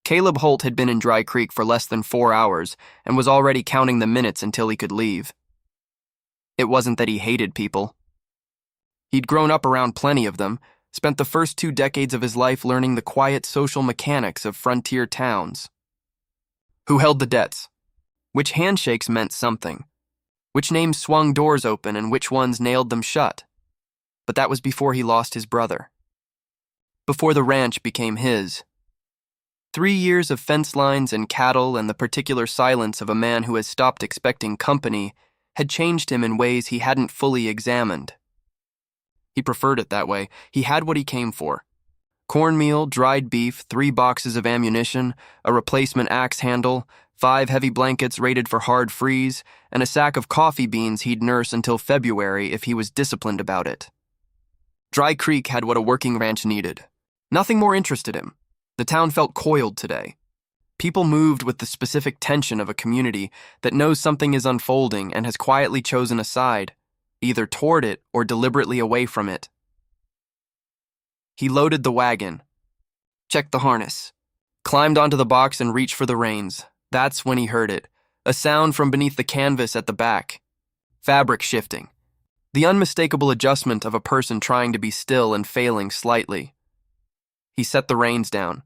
Caleb Holt had been in Dry Creek for less than 4 hours and was already counting the minutes until he could leave. It wasn't that he hated people. He'd grown up around plenty of them, spent the first 2 decades of his life learning the quiet social mechanics of frontier towns. Who held the debts? Which handshakes meant something? Which names swung doors open and which ones nailed them shut? But that was before he lost his brother. Before the ranch became his. 3 years of fence lines and cattle and the particular silence of a man who has stopped expecting company had changed him in ways he hadn't fully examined. He preferred it that way. He had what he came for. Cornmeal, dried beef, 3 boxes of ammunition, a replacement axe handle, 5 heavy blankets rated for hard freeze, and a sack of coffee beans he'd nurse until February if he was disciplined about it. Dry Creek had what a working ranch needed. Nothing more interested him. The town felt coiled today. People moved with the specific tension of a community that knows something is unfolding and has quietly chosen a side, either toward it or deliberately away from it. He loaded the wagon, checked the harness, climbed onto the box and reached for the reins. That's when he heard it, a sound from beneath the canvas at the back. Fabric shifting. The unmistakable adjustment of a person trying to be still and failing slightly. He set the reins down.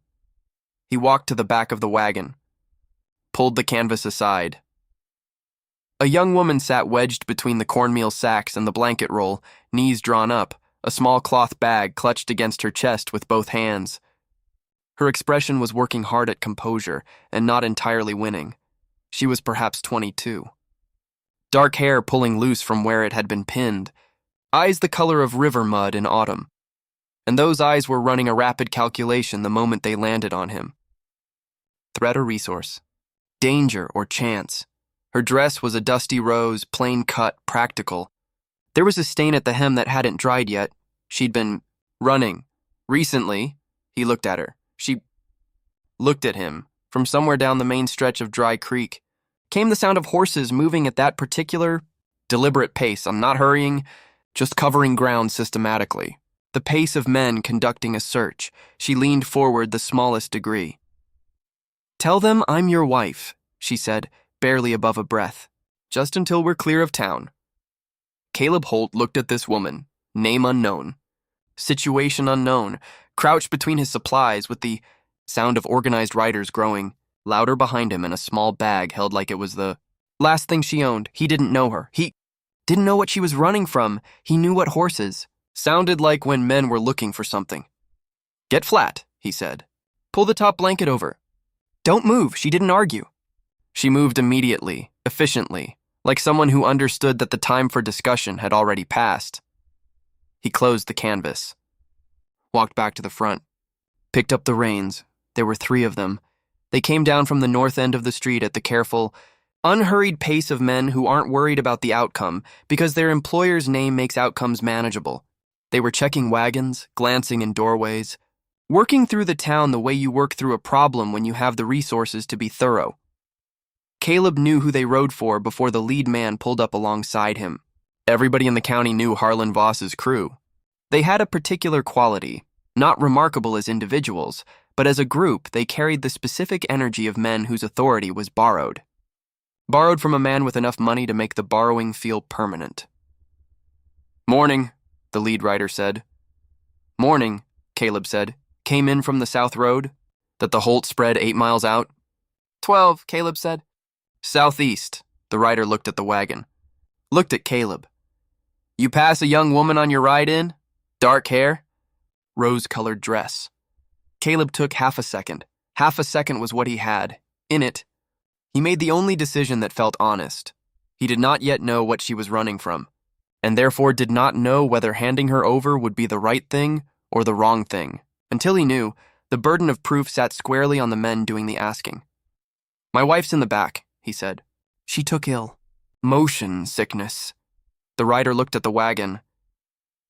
He walked to the back of the wagon, pulled the canvas aside. A young woman sat wedged between the cornmeal sacks and the blanket roll, knees drawn up, a small cloth bag clutched against her chest with both hands. Her expression was working hard at composure and not entirely winning. She was perhaps 22. Dark hair pulling loose from where it had been pinned, eyes the color of river mud in autumn. And those eyes were running a rapid calculation the moment they landed on him. Threat or resource? Danger or chance? Her dress was a dusty rose, plain cut, practical. There was a stain at the hem that hadn't dried yet. She'd been running. Recently, he looked at her. She looked at him. From somewhere down the main stretch of Dry Creek came the sound of horses moving at that particular, deliberate pace. I'm not hurrying, just covering ground systematically. The pace of men conducting a search. She leaned forward the smallest degree. "Tell them I'm your wife," she said, barely above a breath. "Just until we're clear of town." Caleb Holt looked at this woman, name unknown, situation unknown, crouched between his supplies with the sound of organized riders growing louder behind him and a small bag held like it was the last thing she owned. He didn't know her. He didn't know what she was running from. He knew what horses sounded like when men were looking for something. "Get flat," he said. "Pull the top blanket over. Don't move." She didn't argue. She moved immediately, efficiently, like someone who understood that the time for discussion had already passed. He closed the canvas, walked back to the front, picked up the reins. There were 3 of them. They came down from the north end of the street at the careful, unhurried pace of men who aren't worried about the outcome because their employer's name makes outcomes manageable. They were checking wagons, glancing in doorways, working through the town the way you work through a problem when you have the resources to be thorough. Caleb knew who they rode for before the lead man pulled up alongside him. Everybody in the county knew Harlan Voss's crew. They had a particular quality, not remarkable as individuals, but as a group they carried the specific energy of men whose authority was borrowed. Borrowed from a man with enough money to make the borrowing feel permanent. "Morning," the lead rider said. "Morning," Caleb said. "Came in from the South Road, that the Holt spread 8 miles out." 12, Caleb said. "Southeast," the rider looked at the wagon. Looked at Caleb. "You pass a young woman on your ride in? Dark hair? Rose-colored dress." Caleb took half a second. Half a second was what he had. In it, he made the only decision that felt honest. He did not yet know what she was running from, and therefore did not know whether handing her over would be the right thing or the wrong thing. Until he knew, the burden of proof sat squarely on the men doing the asking. "My wife's in the back," he said. "She took ill. Motion sickness." The rider looked at the wagon.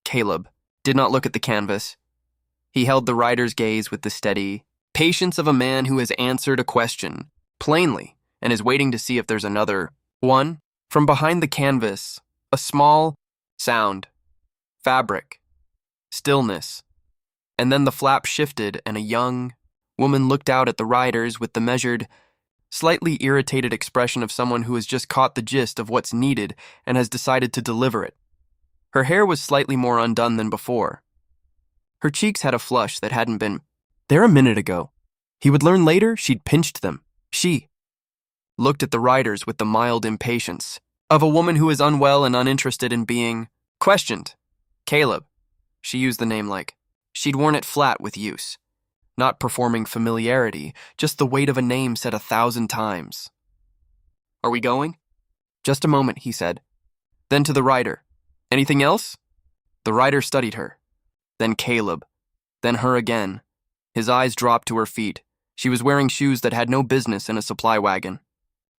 Caleb did not look at the canvas. He held the rider's gaze with the steady patience of a man who has answered a question, plainly, and is waiting to see if there's another one. From behind the canvas, a small sound, fabric, stillness, and then the flap shifted and a young Woman looked out at the riders with the measured, slightly irritated expression of someone who has just caught the gist of what's needed and has decided to deliver it. Her hair was slightly more undone than before. Her cheeks had a flush that hadn't been there a minute ago. He would learn later she'd pinched them. She looked at the riders with the mild impatience of a woman who is unwell and uninterested in being questioned. Caleb. She used the name like she'd worn it flat with use. Not performing familiarity, just the weight of a name said 1,000 times. Are we going? Just a moment, he said. Then to the rider. Anything else? The rider studied her. Then Caleb. Then her again. His eyes dropped to her feet. She was wearing shoes that had no business in a supply wagon.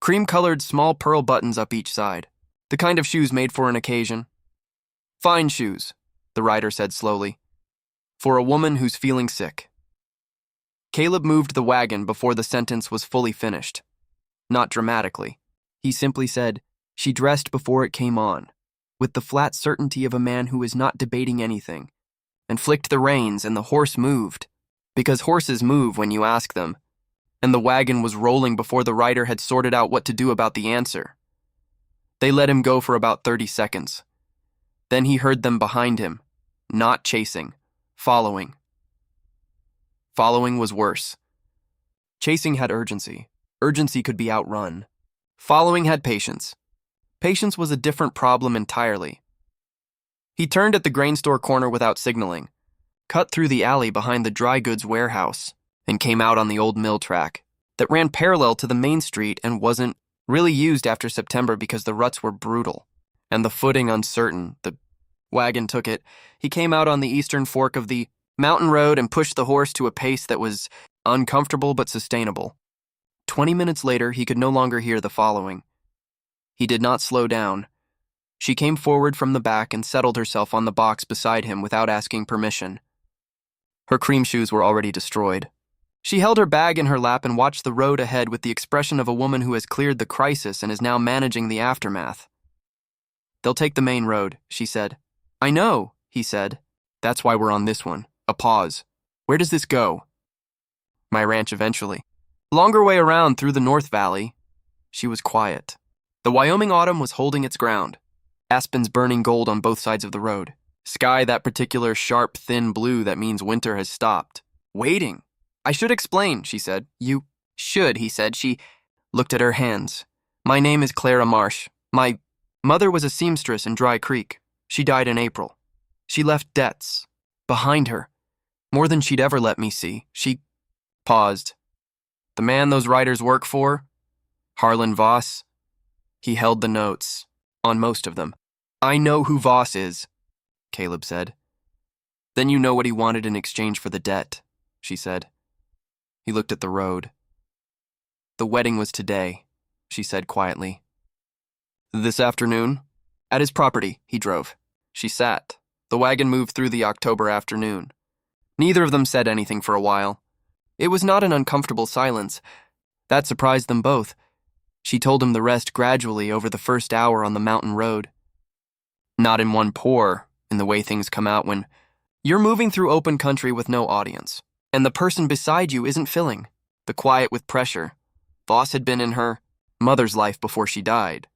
Cream-colored small pearl buttons up each side. The kind of shoes made for an occasion. Fine shoes, the rider said slowly. For a woman who's feeling sick. Caleb moved the wagon before the sentence was fully finished. Not dramatically. He simply said, she dressed before it came on, with the flat certainty of a man who is not debating anything, and flicked the reins and the horse moved, because horses move when you ask them, and the wagon was rolling before the rider had sorted out what to do about the answer. They let him go for about 30 seconds. Then he heard them behind him, not chasing, following. Following was worse. Chasing had urgency. Urgency could be outrun. Following had patience. Patience was a different problem entirely. He turned at the grain store corner without signaling, cut through the alley behind the dry goods warehouse, and came out on the old mill track that ran parallel to the main street and wasn't really used after September because the ruts were brutal and the footing uncertain. The wagon took it. He came out on the eastern fork of the mountain road and pushed the horse to a pace that was uncomfortable but sustainable. 20 minutes later, he could no longer hear the following. He did not slow down. She came forward from the back and settled herself on the box beside him without asking permission. Her cream shoes were already destroyed. She held her bag in her lap and watched the road ahead with the expression of a woman who has cleared the crisis and is now managing the aftermath. They'll take the main road, she said. I know, he said. That's why we're on this one. A pause. Where does this go? My ranch eventually. Longer way around through the North Valley. She was quiet. The Wyoming autumn was holding its ground. Aspens burning gold on both sides of the road. Sky that particular sharp, thin blue that means winter has stopped. Waiting. I should explain, she said. You should, he said. She looked at her hands. My name is Clara Marsh. My mother was a seamstress in Dry Creek. She died in April. She left debts behind her. More than she'd ever let me see. She paused. The man those writers work for? Harlan Voss. He held the notes, on most of them. I know who Voss is, Caleb said. Then you know what he wanted in exchange for the debt, she said. He looked at the road. The wedding was today, she said quietly. This afternoon? At his property, he drove. She sat. The wagon moved through the October afternoon. Neither of them said anything for a while. It was not an uncomfortable silence. That surprised them both. She told him the rest gradually over the first hour on the mountain road. Not in one pour, in the way things come out when you're moving through open country with no audience, and the person beside you isn't filling, the quiet with pressure. Voss had been in her mother's life before she died.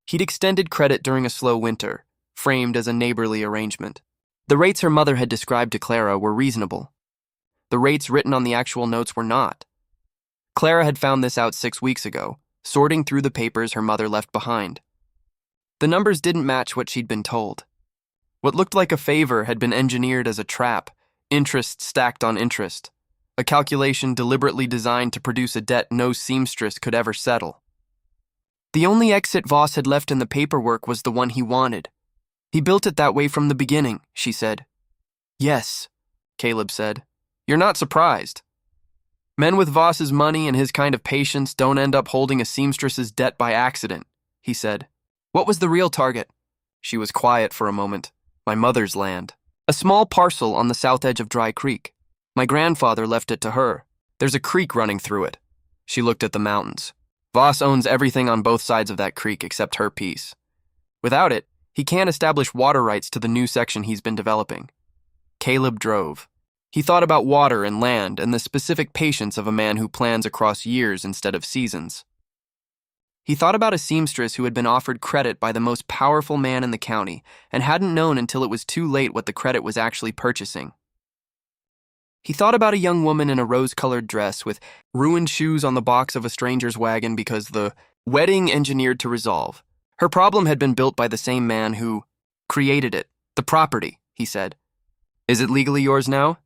He'd extended credit during a slow winter, framed as a neighborly arrangement. The rates her mother had described to Clara were reasonable. The rates written on the actual notes were not. Clara had found this out 6 weeks ago, sorting through the papers her mother left behind. The numbers didn't match what she'd been told. What looked like a favor had been engineered as a trap, interest stacked on interest, a calculation deliberately designed to produce a debt no seamstress could ever settle. The only exit Voss had left in the paperwork was the one he wanted. He built it that way from the beginning, she said. Yes, Caleb said. You're not surprised. Men with Voss's money and his kind of patience don't end up holding a seamstress's debt by accident, he said. What was the real target? She was quiet for a moment. My mother's land. A small parcel on the south edge of Dry Creek. My grandfather left it to her. There's a creek running through it. She looked at the mountains. Voss owns everything on both sides of that creek except her piece. Without it, he can't establish water rights to the new section he's been developing. Caleb drove. He thought about water and land and the specific patience of a man who plans across years instead of seasons. He thought about a seamstress who had been offered credit by the most powerful man in the county and hadn't known until it was too late what the credit was actually purchasing. He thought about a young woman in a rose-colored dress with ruined shoes on the box of a stranger's wagon because the wedding engineered to resolve. Her problem had been built by the same man who created it. The property, he said. Is it legally yours now?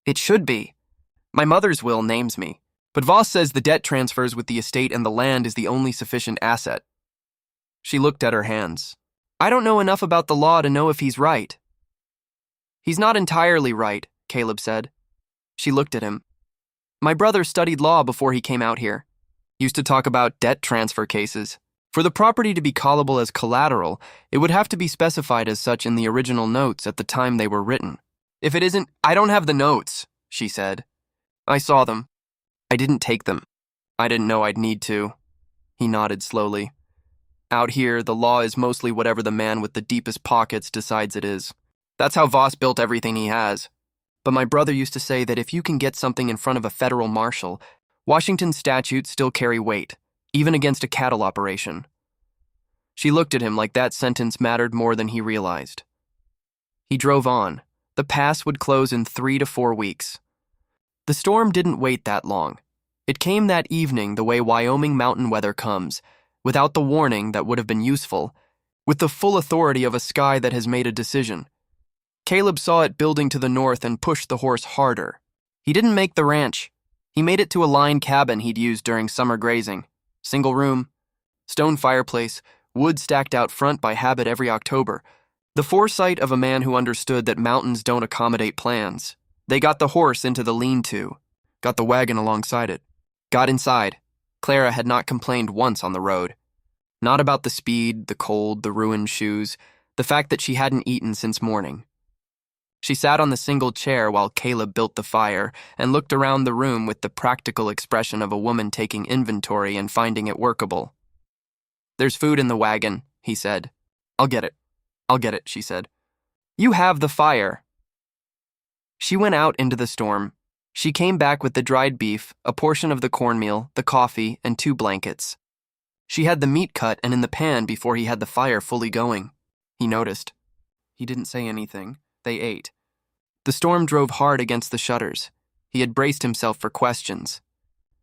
It should be. My mother's will names me, but Voss says the debt transfers with the estate and the land is the only sufficient asset. She looked at her hands. I don't know enough about the law to know if he's right. He's not entirely right, Caleb said. She looked at him. My brother studied law before he came out here. Used to talk about debt transfer cases. For the property to be callable as collateral, it would have to be specified as such in the original notes at the time they were written. If it isn't, I don't have the notes, she said. I saw them. I didn't take them. I didn't know I'd need to. He nodded slowly. Out here, the law is mostly whatever the man with the deepest pockets decides it is. That's how Voss built everything he has. But my brother used to say that if you can get something in front of a federal marshal, Washington statutes still carry weight, even against a cattle operation. She looked at him like that sentence mattered more than he realized. He drove on. The pass would close in 3 to 4 weeks. The storm didn't wait that long. It came that evening the way Wyoming mountain weather comes, without the warning that would have been useful, with the full authority of a sky that has made a decision. Caleb saw it building to the north and pushed the horse harder. He didn't make the ranch. He made it to a line cabin he'd used during summer grazing. Single room, stone fireplace, wood stacked out front by habit every October. The foresight of a man who understood that mountains don't accommodate plans. They got the horse into the lean-to, got the wagon alongside it, got inside. Clara had not complained once on the road. Not about the speed, the cold, the ruined shoes, the fact that she hadn't eaten since morning. She sat on the single chair while Caleb built the fire and looked around the room with the practical expression of a woman taking inventory and finding it workable. There's food in the wagon, he said. I'll get it, she said. You have the fire. She went out into the storm. She came back with the dried beef, a portion of the cornmeal, the coffee, and 2 blankets. She had the meat cut and in the pan before he had the fire fully going. He noticed. He didn't say anything. They ate. The storm drove hard against the shutters. He had braced himself for questions,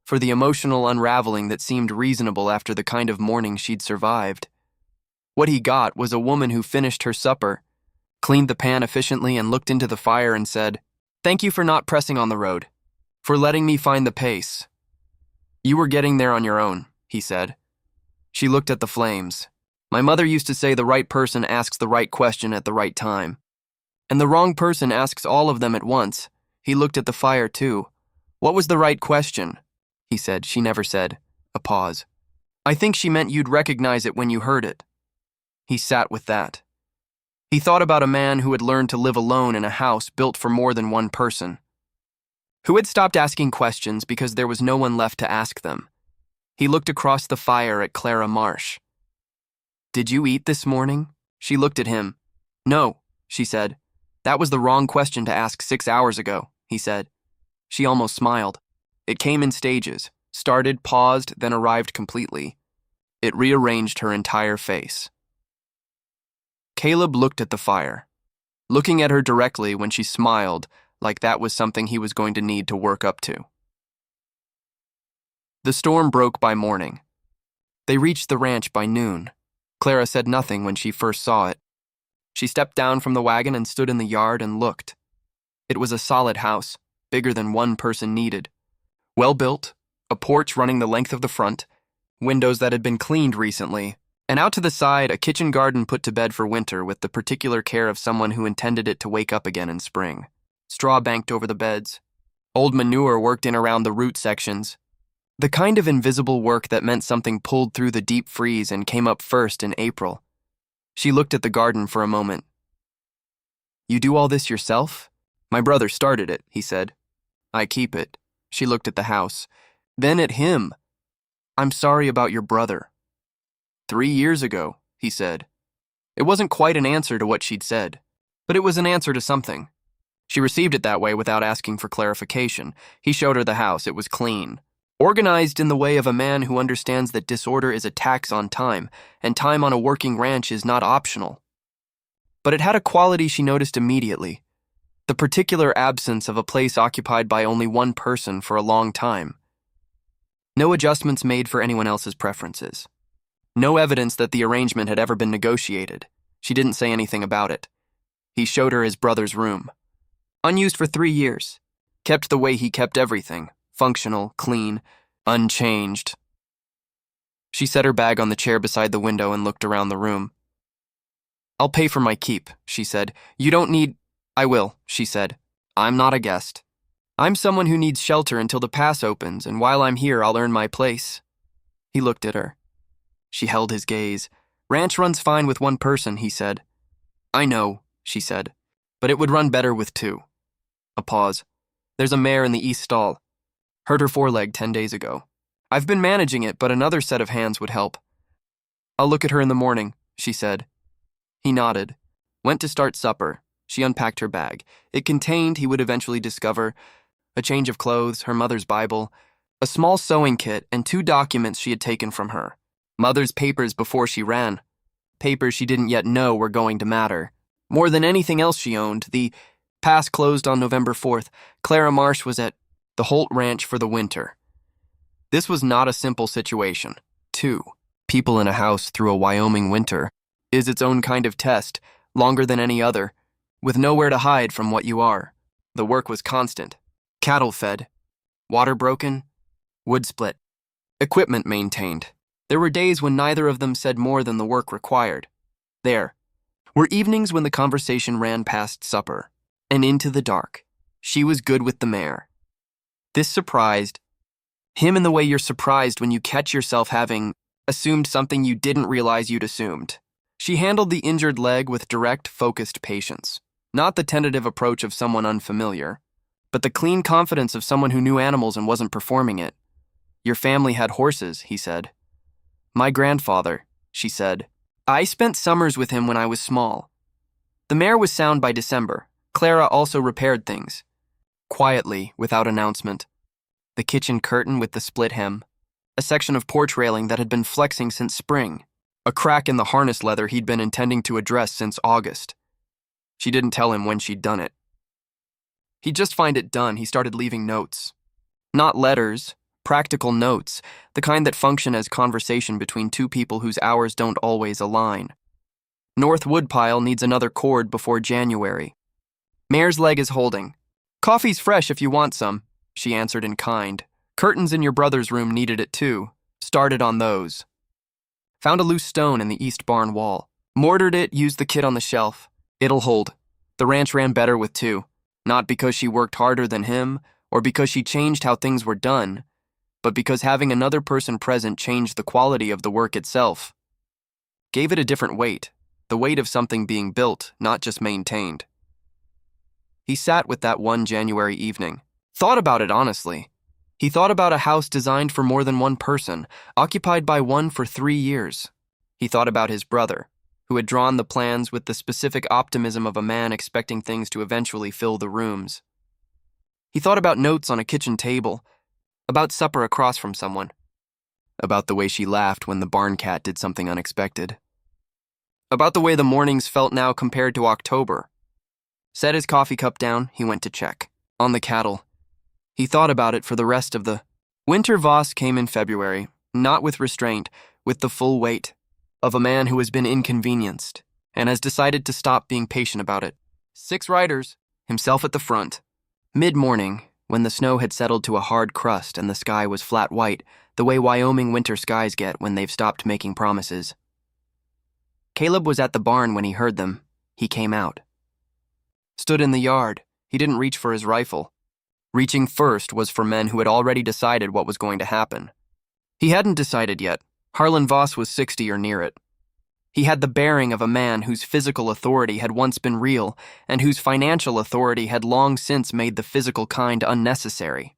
for the emotional unraveling that seemed reasonable after the kind of morning she'd survived. What he got was a woman who finished her supper, cleaned the pan efficiently and looked into the fire and said, Thank you for not pressing on the road, for letting me find the pace. You were getting there on your own, he said. She looked at the flames. My mother used to say the right person asks the right question at the right time. And the wrong person asks all of them at once. He looked at the fire, too. What was the right question? He said. She never said. A pause. I think she meant you'd recognize it when you heard it. He sat with that. He thought about a man who had learned to live alone in a house built for more than one person, who had stopped asking questions because there was no one left to ask them. He looked across the fire at Clara Marsh. Did you eat this morning? She looked at him. No, she said. That was the wrong question to ask 6 hours ago, he said. She almost smiled. It came in stages, started, paused, then arrived completely. It rearranged her entire face. Caleb looked at the fire, looking at her directly when she smiled, like that was something he was going to need to work up to. The storm broke by morning. They reached the ranch by noon. Clara said nothing when she first saw it. She stepped down from the wagon and stood in the yard and looked. It was a solid house, bigger than one person needed. Well built, a porch running the length of the front, windows that had been cleaned recently, and out to the side a kitchen garden put to bed for winter with the particular care of someone who intended it to wake up again in spring. Straw banked over the beds. Old manure worked in around the root sections. The kind of invisible work that meant something pulled through the deep freeze and came up first in April. She looked at the garden for a moment. You do all this yourself? My brother started it, he said. I keep it. She looked at the house. Then at him. I'm sorry about your brother. 3 years ago, he said. It wasn't quite an answer to what she'd said, but it was an answer to something. She received it that way without asking for clarification. He showed her the house. It was clean. Organized in the way of a man who understands that disorder is a tax on time, and time on a working ranch is not optional. But it had a quality she noticed immediately: the particular absence of a place occupied by only one person for a long time. No adjustments made for anyone else's preferences. No evidence that the arrangement had ever been negotiated. She didn't say anything about it. He showed her his brother's room. Unused for 3 years. Kept the way he kept everything. Functional, clean, unchanged. She set her bag on the chair beside the window and looked around the room. "I'll pay for my keep," she said. "You don't need—" "I will," she said. "I'm not a guest. I'm someone who needs shelter until the pass opens, and while I'm here, I'll earn my place." He looked at her. She held his gaze. "Ranch runs fine with one person," he said. "I know," she said, "but it would run better with 2. A pause. "There's a mare in the east stall. Hurt her foreleg 10 days ago. I've been managing it, but another set of hands would help." "I'll look at her in the morning," she said. He nodded. Went to start supper. She unpacked her bag. It contained, he would eventually discover, a change of clothes, her mother's Bible, a small sewing kit, and 2 documents she had taken from her. Mother's papers before she ran. Papers she didn't yet know were going to matter. More than anything else she owned, the pass closed on November 4th. Clara Marsh was at the Holt Ranch for the winter. This was not a simple situation. 2 people in a house through a Wyoming winter is its own kind of test, longer than any other, with nowhere to hide from what you are. The work was constant. Cattle fed. Water broken. Wood split. Equipment maintained. There were days when neither of them said more than the work required. There were evenings when the conversation ran past supper and into the dark. She was good with the mare. This surprised him in the way you're surprised when you catch yourself having assumed something you didn't realize you'd assumed. She handled the injured leg with direct, focused patience. Not the tentative approach of someone unfamiliar, but the clean confidence of someone who knew animals and wasn't performing it. "Your family had horses," he said. "My grandfather," she said. "I spent summers with him when I was small." The mare was sound by December. Clara also repaired things. Quietly, without announcement. The kitchen curtain with the split hem. A section of porch railing that had been flexing since spring. A crack in the harness leather he'd been intending to address since August. She didn't tell him when she'd done it. He'd just find it done. He started leaving notes. Not letters, practical notes, the kind that function as conversation between 2 people whose hours don't always align. "North woodpile needs another cord before January. Mare's leg is holding. Coffee's fresh if you want some," she answered in kind. "Curtains in your brother's room needed it too. Started on those. Found a loose stone in the east barn wall. Mortared it, used the kit on the shelf. It'll hold. The ranch ran better with 2. Not because she worked harder than him, or because she changed how things were done, but because having another person present changed the quality of the work itself. Gave it a different weight, the weight of something being built, not just maintained." He sat with that one January evening. Thought about it honestly. He thought about a house designed for more than one person, occupied by one for 3 years. He thought about his brother, who had drawn the plans with the specific optimism of a man expecting things to eventually fill the rooms. He thought about notes on a kitchen table, about supper across from someone, about the way she laughed when the barn cat did something unexpected, about the way the mornings felt now compared to October. Set his coffee cup down, he went to check. On the cattle. He thought about it for the rest of the winter. Voss came in February, not with restraint, with the full weight of a man who has been inconvenienced and has decided to stop being patient about it. 6 riders, himself at the front. Mid-morning, when the snow had settled to a hard crust and the sky was flat white, the way Wyoming winter skies get when they've stopped making promises. Caleb was at the barn when he heard them. He came out. Stood in the yard. He didn't reach for his rifle. Reaching first was for men who had already decided what was going to happen. He hadn't decided yet. Harlan Voss was 60 or near it. He had the bearing of a man whose physical authority had once been real and whose financial authority had long since made the physical kind unnecessary.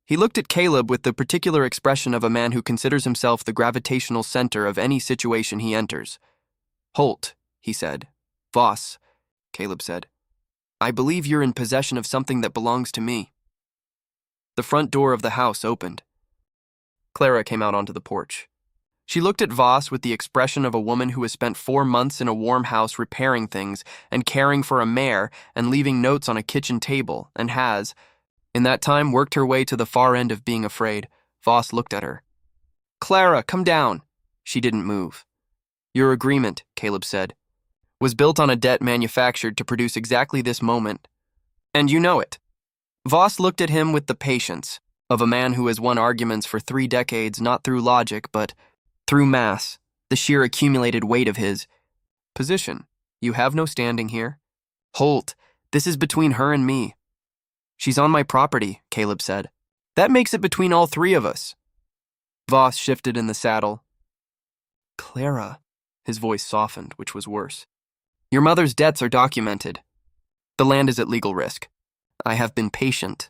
He looked at Caleb with the particular expression of a man who considers himself the gravitational center of any situation he enters. "Holt," he said. "Voss," Caleb said. I believe you're in possession of something that belongs to me. The front door of the house opened. Clara came out onto the porch. She looked at Voss with the expression of a woman who has spent 4 months in a warm house repairing things and caring for a mare and leaving notes on a kitchen table and has, in that time, worked her way to the far end of being afraid. Voss looked at her. Clara, come down. She didn't move. Your agreement, Caleb said, was built on a debt manufactured to produce exactly this moment. And you know it. Voss looked at him with the patience of a man who has won arguments for 3 decades not through logic but through mass, the sheer accumulated weight of his position. You have no standing here. Holt, this is between her and me. She's on my property, Caleb said. That makes it between all 3 of us. Voss shifted in the saddle. Clara, his voice softened, which was worse. Your mother's debts are documented. The land is at legal risk. I have been patient.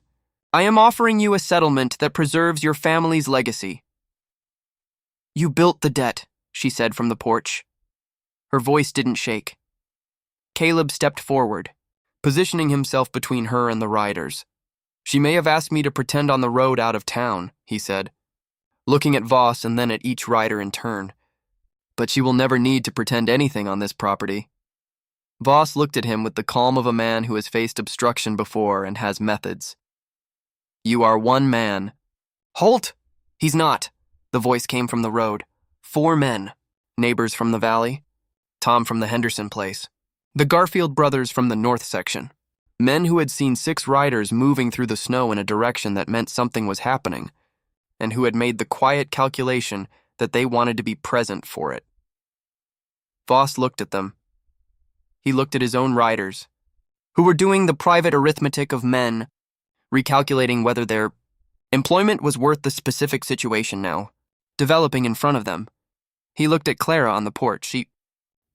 I am offering you a settlement that preserves your family's legacy. You built the debt, she said from the porch. Her voice didn't shake. Caleb stepped forward, positioning himself between her and the riders. She may have asked me to pretend on the road out of town, he said, looking at Voss and then at each rider in turn. But she will never need to pretend anything on this property. Voss looked at him with the calm of a man who has faced obstruction before and has methods. You are one man. Holt! He's not. The voice came from the road. 4 men. Neighbors from the valley. Tom from the Henderson place. The Garfield brothers from the north section. Men who had seen 6 riders moving through the snow in a direction that meant something was happening, and who had made the quiet calculation that they wanted to be present for it. Voss looked at them. He looked at his own riders, who were doing the private arithmetic of men, recalculating whether their employment was worth the specific situation now, developing in front of them. He looked at Clara on the porch. She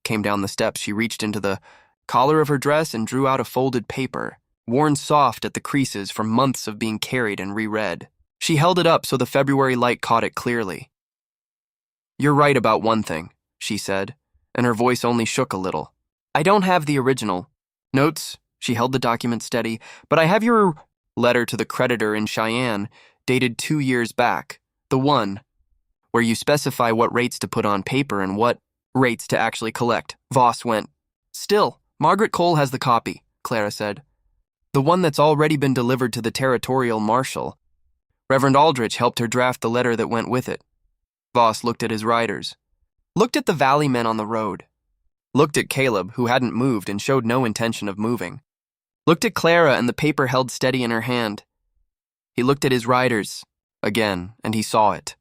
came down the steps. She reached into the collar of her dress and drew out a folded paper, worn soft at the creases from months of being carried and reread. She held it up so the February light caught it clearly. You're right about one thing, she said, and her voice only shook a little. I don't have the original. Notes, she held the document steady, but I have your letter to the creditor in Cheyenne, dated 2 years back, the one where you specify what rates to put on paper and what rates to actually collect. Voss went. Still, Margaret Cole has the copy, Clara said. The one that's already been delivered to the territorial marshal. Reverend Aldrich helped her draft the letter that went with it. Voss looked at his riders. Looked at the valley men on the road. Looked at Caleb, who hadn't moved and showed no intention of moving. Looked at Clara and the paper held steady in her hand. He looked at his riders, again, and he saw it.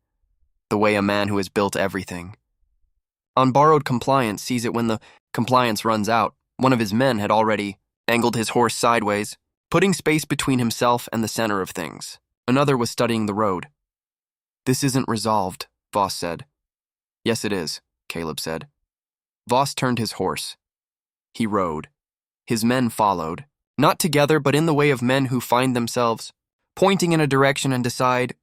The way a man who has built everything. On borrowed compliance sees it when the compliance runs out. One of his men had already angled his horse sideways, putting space between himself and the center of things. Another was studying the road. This isn't resolved, Voss said. Yes, it is, Caleb said. Voss turned his horse. He rode. His men followed, not together but in the way of men who find themselves pointing in a direction and decide,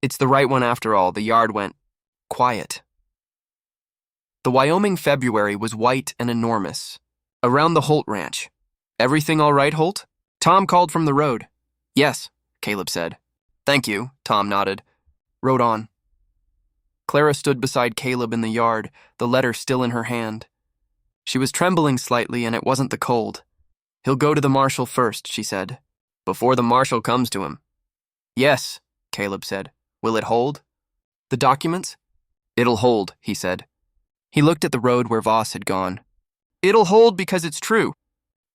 it's the right one after all. The yard went quiet. The Wyoming February was white and enormous. Around the Holt ranch. Everything all right, Holt? Tom called from the road. Yes, Caleb said. Thank you, Tom nodded. Rode on. Clara stood beside Caleb in the yard, the letter still in her hand. She was trembling slightly, and it wasn't the cold. He'll go to the marshal first, she said, before the marshal comes to him. Yes, Caleb said. Will it hold? The documents? It'll hold, he said. He looked at the road where Voss had gone. It'll hold because it's true.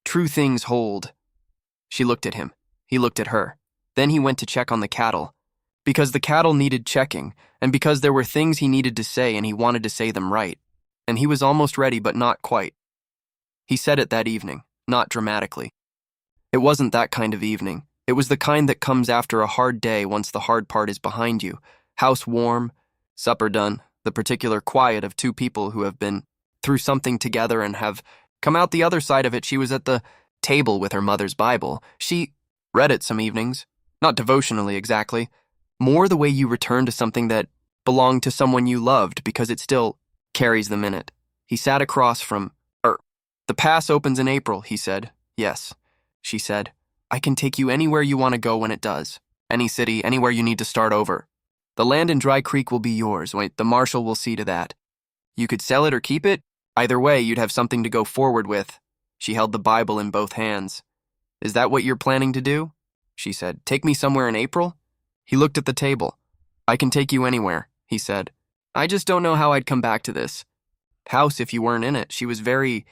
True things hold. She looked at him. He looked at her. Then he went to check on the cattle. Because the cattle needed checking, and because there were things he needed to say and he wanted to say them right. And he was almost ready, but not quite. He said it that evening, not dramatically. It wasn't that kind of evening. It was the kind that comes after a hard day once the hard part is behind you. House warm, supper done, the particular quiet of 2 people who have been through something together and have come out the other side of it. She was at the table with her mother's Bible. She read it some evenings, not devotionally exactly, more the way you return to something that belonged to someone you loved because it still carries them in it. He sat across from her. The pass opens in April, he said. Yes. she said. I can take you anywhere you want to go when it does. Any city, anywhere you need to start over. The land in Dry Creek will be yours. Wait, the marshal will see to that. You could sell it or keep it. Either way, you'd have something to go forward with. She held the Bible in both hands. Is that what you're planning to do? She said. Take me somewhere in April? He looked at the table. I can take you anywhere, he said. I just don't know how I'd come back to this house if you weren't in it. She was very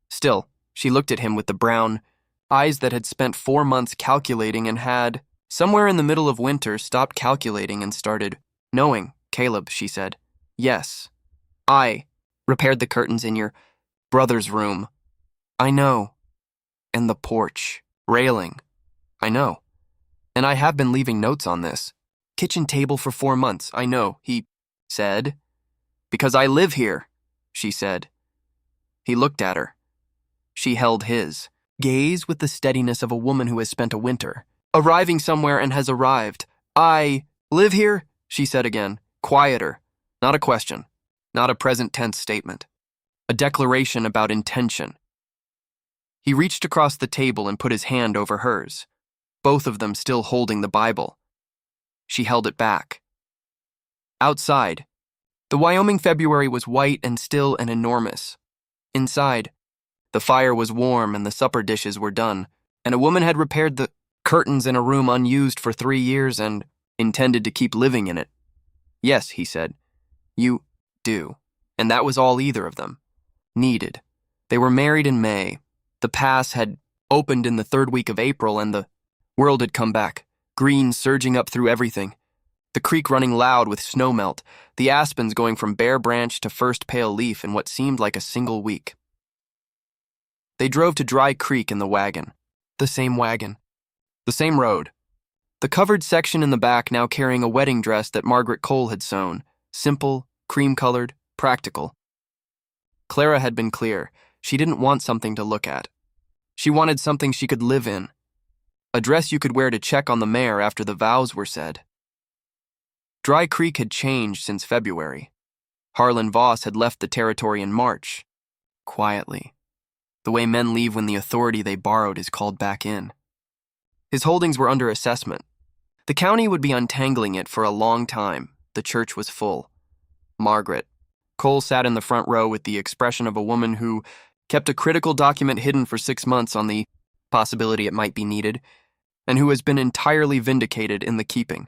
still. She looked at him with the brown eyes that had spent 4 months calculating and had, somewhere in the middle of winter, stopped calculating and started knowing. Caleb, she said. Yes. I repaired the curtains in your brother's room. I know. And the porch railing. I know. And I have been leaving notes on this. Kitchen table for 4 months. I know, he said. Because I live here, she said. He looked at her. She held his gaze with the steadiness of a woman who has spent a winter, arriving somewhere and has arrived. I live here, she said again, quieter. Not a question, not a present tense statement. A declaration about intention. He reached across the table and put his hand over hers, both of them still holding the Bible. She held it back. Outside, the Wyoming February was white and still and enormous. Inside, the fire was warm and the supper dishes were done, and a woman had repaired the curtains in a room unused for 3 years and intended to keep living in it. Yes, he said. You do. And that was all either of them needed. They were married in May. The pass had opened in the 3rd week of April and the world had come back, green surging up through everything. The creek running loud with snowmelt, the aspens going from bare branch to first pale leaf in what seemed like a single week. They drove to Dry Creek in the wagon. The same wagon. The same road. The covered section in the back now carrying a wedding dress that Margaret Cole had sewn. Simple, cream-colored, practical. Clara had been clear. She didn't want something to look at. She wanted something she could live in. A dress you could wear to check on the mare after the vows were said. Dry Creek had changed since February. Harlan Voss had left the territory in March. Quietly. The way men leave when the authority they borrowed is called back in. His holdings were under assessment. The county would be untangling it for a long time. The church was full. Margaret Cole sat in the front row with the expression of a woman who kept a critical document hidden for 6 months on the possibility it might be needed, and who has been entirely vindicated in the keeping.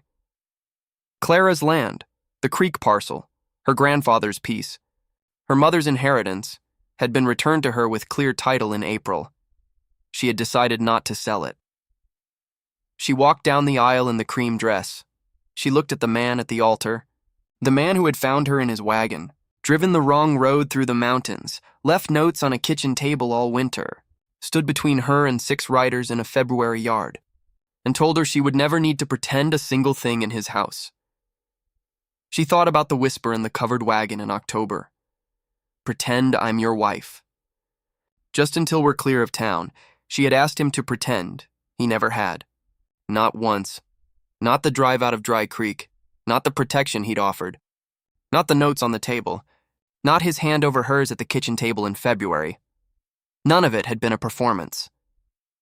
Clara's land, the creek parcel, her grandfather's piece, her mother's inheritance, had been returned to her with clear title in April. She had decided not to sell it. She walked down the aisle in the cream dress. She looked at the man at the altar, the man who had found her in his wagon, driven the wrong road through the mountains, left notes on a kitchen table all winter, stood between her and 6 riders in a February yard, and told her she would never need to pretend a single thing in his house. She thought about the whisper in the covered wagon in October. Pretend I'm your wife. Just until we're clear of town, she had asked him to pretend. He never had. Not once. Not the drive out of Dry Creek. Not the protection he'd offered. Not the notes on the table. Not his hand over hers at the kitchen table in February. None of it had been a performance.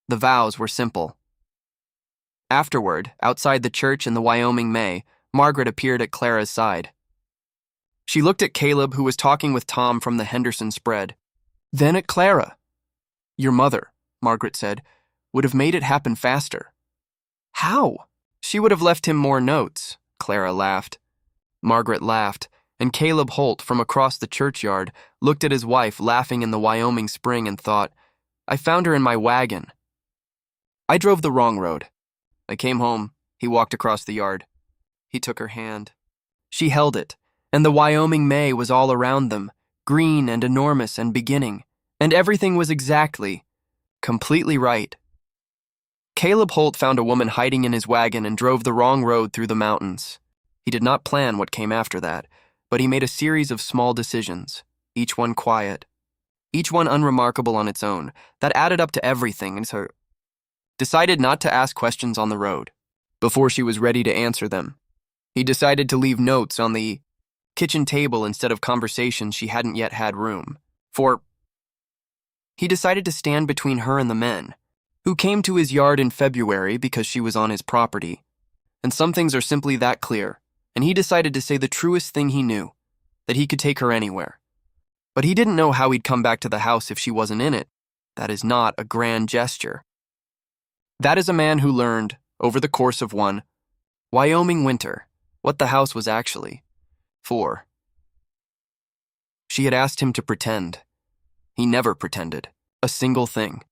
The vows were simple. Afterward, outside the church in the Wyoming May, Margaret appeared at Clara's side. She looked at Caleb, who was talking with Tom from the Henderson spread. Then at Clara. Your mother, Margaret said, would have made it happen faster. How? She would have left him more notes, Clara laughed. Margaret laughed, and Caleb Holt, from across the churchyard, looked at his wife laughing in the Wyoming spring and thought, I found her in my wagon. I drove the wrong road. I came home. He walked across the yard. He took her hand. She held it, and the Wyoming May was all around them, green and enormous and beginning, and everything was exactly, completely right. Caleb Holt found a woman hiding in his wagon and drove the wrong road through the mountains. He did not plan what came after that, but he made a series of small decisions, each one quiet, each one unremarkable on its own, that added up to everything, and so decided not to ask questions on the road, before she was ready to answer them. He decided to leave notes on the kitchen table instead of conversations she hadn't yet had room for. He decided to stand between her and the men, who came to his yard in February because she was on his property. And some things are simply that clear, and he decided to say the truest thing he knew, that he could take her anywhere. But he didn't know how he'd come back to the house if she wasn't in it. That is not a grand gesture. That is a man who learned, over the course of one Wyoming winter, what the house was actually for. She had asked him to pretend. He never pretended, a single thing.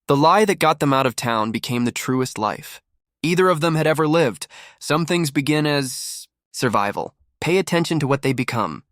The lie that got them out of town became the truest life either of them had ever lived. Some things begin as survival. Pay attention to what they become.